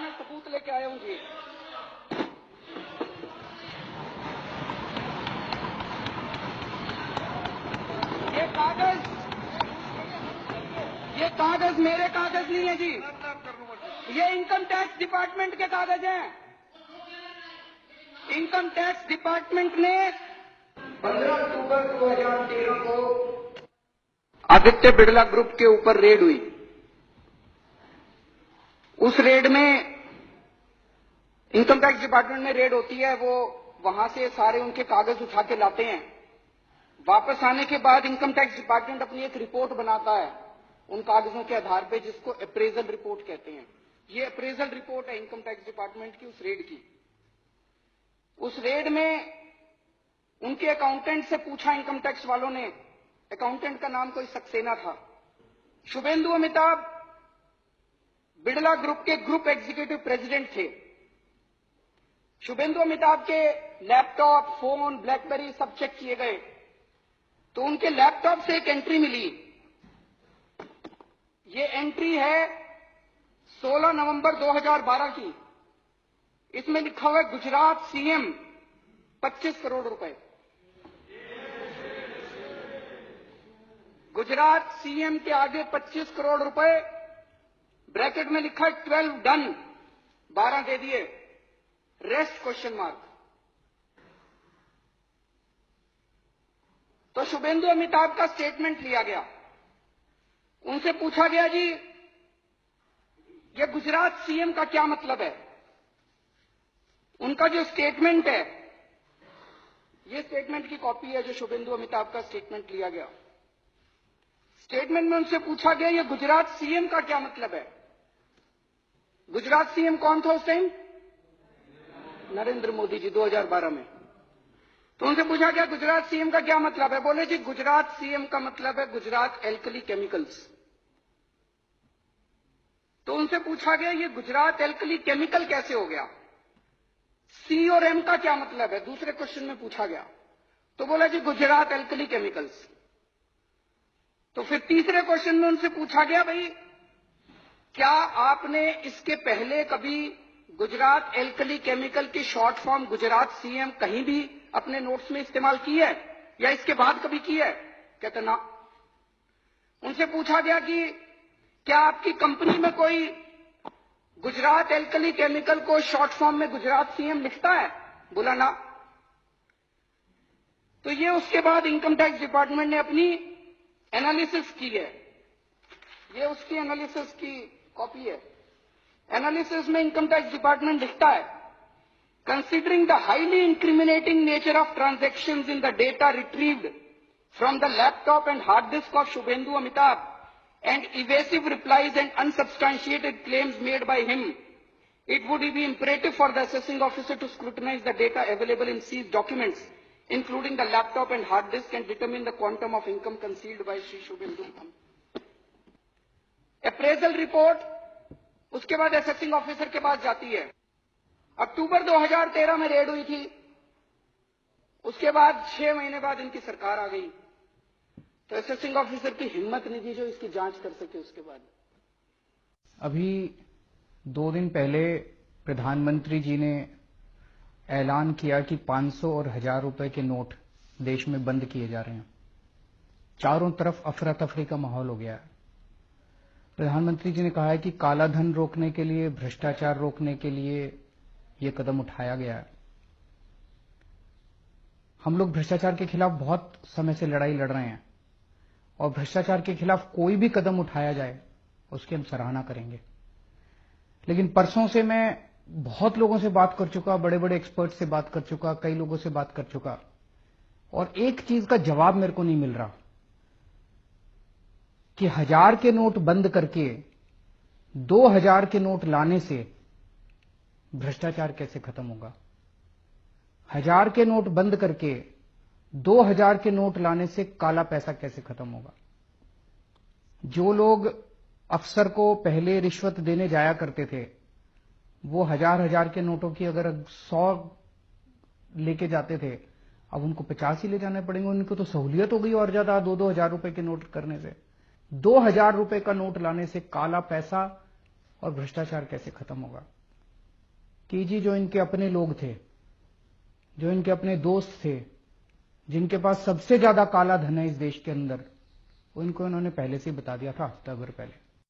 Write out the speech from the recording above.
मैं सबूत लेके आया हूं जी। ये कागज मेरे कागज नहीं है जी, ये इनकम टैक्स डिपार्टमेंट के कागज हैं। इनकम टैक्स डिपार्टमेंट ने 15 अक्टूबर 2013 को आदित्य बिड़ला ग्रुप के ऊपर रेड हुई। उस रेड में इनकम टैक्स डिपार्टमेंट में रेड होती है, वो वहां से सारे उनके कागज उठा के लाते हैं। वापस आने के बाद इनकम टैक्स डिपार्टमेंट अपनी एक रिपोर्ट बनाता है उन कागजों के आधार पे, जिसको अप्रेजल रिपोर्ट कहते हैं। ये अप्रेजल रिपोर्ट है इनकम टैक्स डिपार्टमेंट की उस रेड की। उस रेड में उनके अकाउंटेंट से पूछा इनकम टैक्स वालों ने, अकाउंटेंट का नाम कोई सक्सेना था। शुभेंदु अमिताभ बिड़ला ग्रुप के ग्रुप एग्जीक्यूटिव प्रेसिडेंट थे। शुभेंदु अमिताभ के लैपटॉप, फोन, ब्लैकबेरी सब चेक किए गए तो उनके लैपटॉप से एक एंट्री मिली। ये एंट्री है 16 नवंबर 2012 की। इसमें लिखा हुआ है गुजरात सीएम 25 करोड़ रुपए। गुजरात सीएम के आगे 25 करोड़ रुपए, ब्रैकेट में लिखा है 12 डन, 12 दे दिए, रेस्ट क्वेश्चन मार्क। तो शुभेंदु अमिताभ का स्टेटमेंट लिया गया। उनसे पूछा गया जी ये गुजरात सीएम का क्या मतलब है। उनका जो स्टेटमेंट है, ये स्टेटमेंट की कॉपी है जो शुभेंदु अमिताभ का स्टेटमेंट लिया गया। स्टेटमेंट में उनसे पूछा गया ये गुजरात सीएम का क्या मतलब है। गुजरात सीएम कौन था उस टाइम? नरेंद्र मोदी जी, 2012 में। तो उनसे पूछा गया गुजरात सीएम का क्या मतलब है। बोले जी गुजरात सीएम का मतलब है गुजरात एल्कली केमिकल्स। तो उनसे पूछा गया ये गुजरात एल्कली केमिकल कैसे हो गया। सी और एम का क्या मतलब है, दूसरे क्वेश्चन में पूछा गया। तो बोला जी गुजरात एल्कली केमिकल्स। तो फिर तीसरे क्वेश्चन में उनसे पूछा गया भाई क्या आपने इसके पहले कभी गुजरात एल्कली केमिकल की शॉर्ट फॉर्म गुजरात सीएम कहीं भी अपने नोट्स में इस्तेमाल की है या इसके बाद कभी की है? कहते ना। उनसे पूछा गया कि क्या आपकी कंपनी में कोई गुजरात एल्कली केमिकल को शॉर्ट फॉर्म में गुजरात सीएम लिखता है? बोला ना। तो ये उसके बाद इनकम टैक्स डिपार्टमेंट ने अपनी एनालिसिस की है। ये उसकी एनालिसिस की कॉपी है। एनालिसिस में इनकम टैक्स डिपार्टमेंट लिखता है considering the highly incriminating nature of transactions in the data retrieved from the laptop and hard disk of Shubhendu Amitabh and evasive replies and unsubstantiated claims made by him, it would be imperative for the assessing officer to scrutinize the data available in seized documents, including the laptop and hard disk, and determine the quantum of income concealed by Shri Shubhendu. Appraisal report उसके बाद assessing officer के पास जाती है। अक्टूबर 2013 में red हुई थी। उसके बाद 6 महीने बाद इनकी सरकार आ गई। तो असेसिंग ऑफिसर की हिम्मत नहीं थी जो इसकी जांच कर सके। उसके बाद अभी 2 दिन पहले प्रधानमंत्री जी ने ऐलान किया कि 500 और 1000 रुपए के नोट देश में बंद किए जा रहे हैं। चारों तरफ अफरा तफरी का माहौल हो गया है। प्रधानमंत्री जी ने कहा है कि काला धन रोकने के लिए, भ्रष्टाचार रोकने के लिए ये कदम उठाया गया है। हम लोग भ्रष्टाचार के खिलाफ बहुत समय से लड़ाई लड़ रहे हैं और भ्रष्टाचार के खिलाफ कोई भी कदम उठाया जाए उसकी हम सराहना करेंगे। लेकिन परसों से मैं बहुत लोगों से बात कर चुका, बड़े बड़े एक्सपर्ट से बात कर चुका, कई लोगों से बात कर चुका, और एक चीज का जवाब मेरे को नहीं मिल रहा कि 1000 के नोट बंद करके 2000 के नोट लाने से भ्रष्टाचार कैसे खत्म होगा। 1000 के नोट बंद करके 2000 के नोट लाने से काला पैसा कैसे खत्म होगा। जो लोग अफसर को पहले रिश्वत देने जाया करते थे, वो 1000 के नोटों की अगर 100 लेके जाते थे, अब उनको 50 ही ले जाने पड़ेंगे। उनको तो सहूलियत हो गई और ज्यादा 2-2 हजार रुपए के नोट करने से। 2000 रुपए का नोट लाने से काला पैसा और भ्रष्टाचार कैसे खत्म होगा। कि जी जो इनके अपने लोग थे, जो इनके अपने दोस्त थे, जिनके पास सबसे ज्यादा काला धन है इस देश के अंदर, वो इनको इन्होंने पहले से ही बता दिया था, हफ्ता भर पहले।